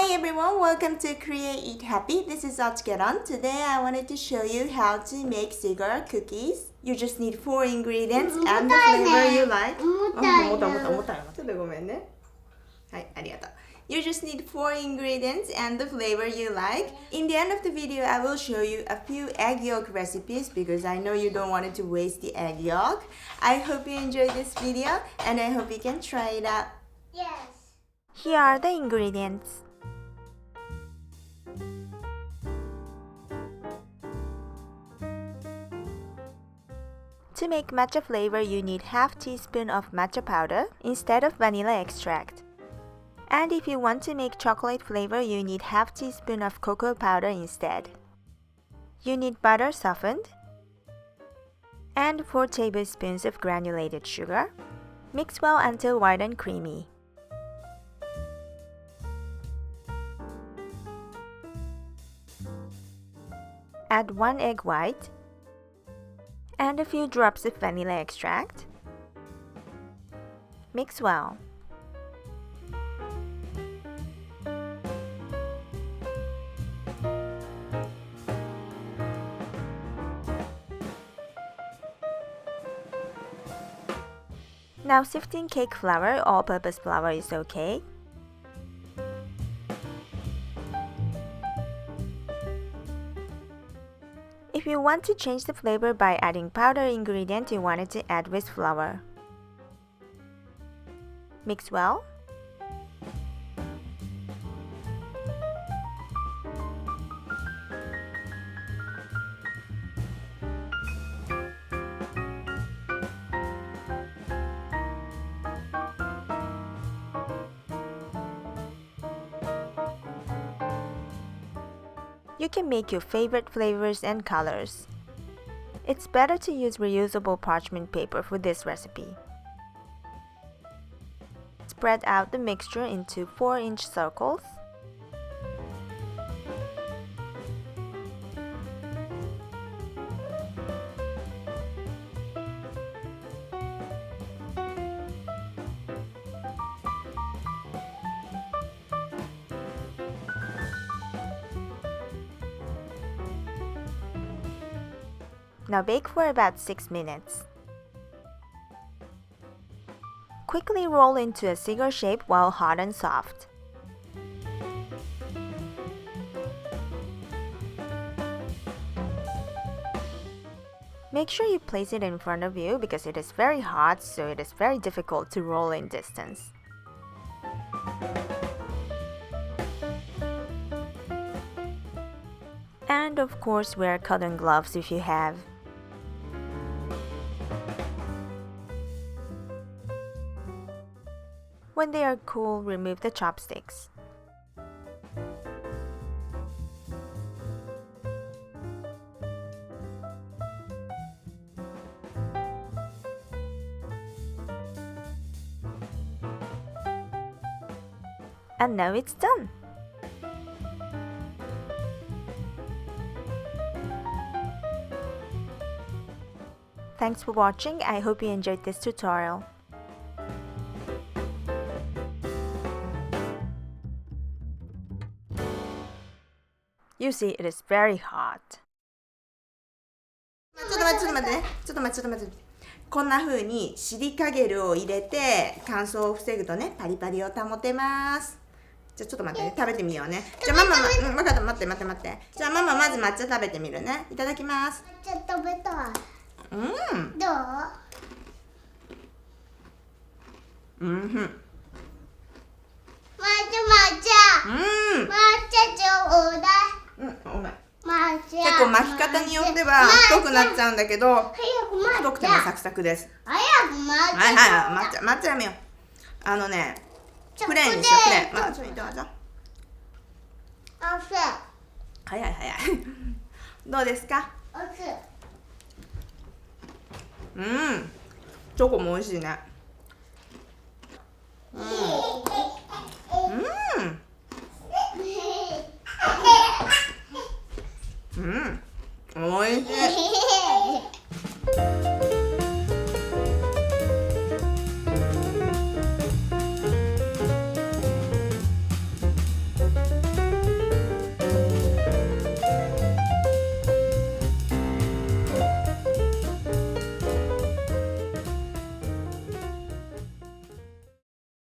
Hi everyone, welcome to Create Eat Happy. This is OCHIKERON. Today I wanted to show you how to make Cigare Cookies. You just need 4 ingredients and the flavor you like. 重たい。ちょっとごめんね。はい、ありがとう。You just need 4 ingredients and the flavor you like. In the end of the video, I will show you a few egg yolk recipes because I know you don't want to waste the egg yolk. I hope you enjoyed this video and I hope you can try it out. Yes. Here are the ingredients. To make matcha flavor, you need half teaspoon of matcha powder instead of vanilla extract. And if you want to make chocolate flavor, you need half teaspoon of cocoa powder instead. You need butter softened and 4 tablespoons of granulated sugar. Mix well until white and creamy. Add 1 egg white and a few drops of vanilla extract. Mix well. Now sifting cake flour, all-purpose flour is okay. If you want to change the flavor by adding powder ingredient you wanted to add with flour. Mix well. You can make your favorite flavors and colors. It's better to use reusable parchment paper for this recipe. Spread out the mixture into 4-inch circles. Now bake for about 6 minutes. Quickly roll into a cigar shape while hot and soft. Make sure you place it in front of you because it is very hot, so it is very difficult to roll in distance. And of course, wear cotton gloves if you have. When they are cool, remove the chopsticks. And now it's done! Thanks for watching. I hope you enjoyed this tutorial. You see, it is very hot. ちょっと待って。こんな風にシリカゲルを入れて乾燥を防ぐとね、パリパリを保てます。じゃあちょっと待ってね、食べてみようね。じゃあママ、分かった、待って。じゃあママまず抹茶食べてみるね。いただきます。抹茶食べたい。どう？抹茶ちょうだい。ごめん。結構巻き方によっては太くなっちゃうんだけど、太くてもサクサクです。抹茶やめよう。プレーンにしよう、プレーン。まあ、ちょっとどうぞ。早い。どうですか？チョコも美味しいね。